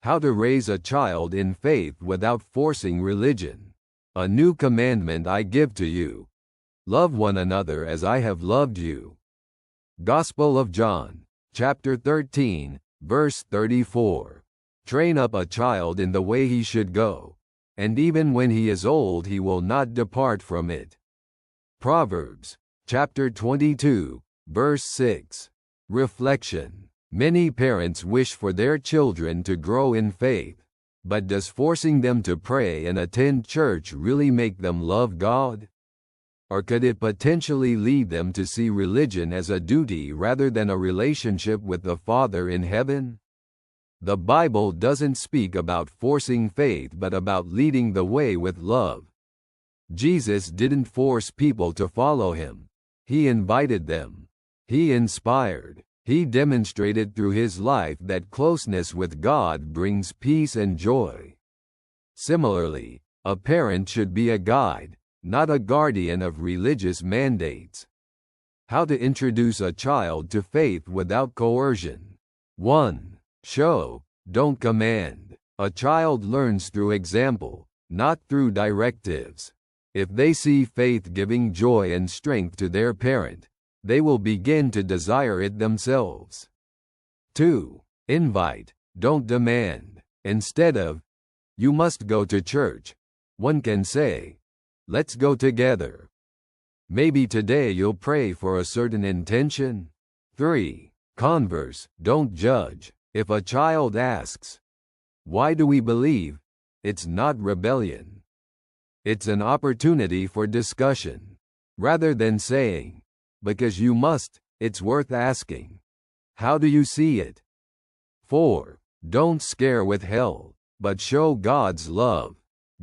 How to raise a child in faith without forcing religion. A new commandment I give to you. Love one another as I have loved you. Gospel of John, chapter 13, verse 34. Train up a child in the way he should go, and even when he is old he will not depart from it. Proverbs, chapter 22, verse 6. Reflection. Many parents wish for their children to grow in faith, but does forcing them to pray and attend church really make them love God? Or could it potentially lead them to see religion as a duty rather than a relationship with the Father in heaven? The Bible doesn't speak about forcing faith but about leading the way with love. Jesus didn't force people to follow him. He invited them. He inspired. He demonstrated through his life that closeness with God brings peace and joy. Similarly, a parent should be a guide, not a guardian of religious mandates. How to introduce a child to faith without coercion. 1. Show, don't command. A child learns through example, not through directives. If they see faith giving joy and strength to their parent, they will begin to desire it themselves. 2. Invite, don't demand. Instead of, you must go to church, one can say, let's go together. Maybe today you'll pray for a certain intention. 3. Converse, don't judge. If a child asks, why do we believe? It's not rebellion. It's an opportunity for discussion. Rather than saying, because you must, it's worth asking, how do you see it? 4. Don't scare with hell, but show God's love.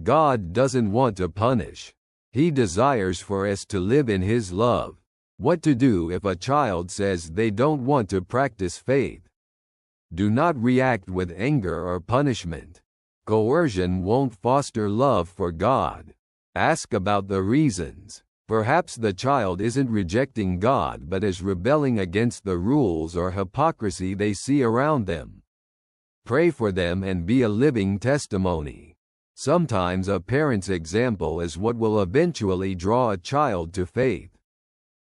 God doesn't want to punish. He desires for us to live in his love. What to do if a child says they don't want to practice faith? Do not react with anger or punishment. Coercion won't foster love for God. Ask about the reasons. Perhaps the child isn't rejecting God but is rebelling against the rules or hypocrisy they see around them. Pray for them and be a living testimony. Sometimes a parent's example is what will eventually draw a child to faith.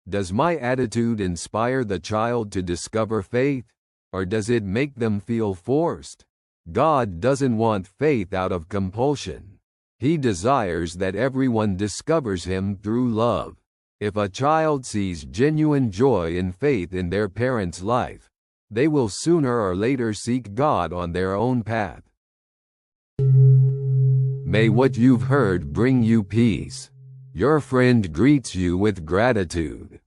Does my attitude inspire the child to discover faith, or does it make them feel forced? God doesn't want faith out of compulsion. He desires that everyone discovers him through love. If a child sees genuine joy and faith in their parent's life, they will sooner or later seek God on their own path. May what you've heard bring you peace. Your friend greets you with gratitude.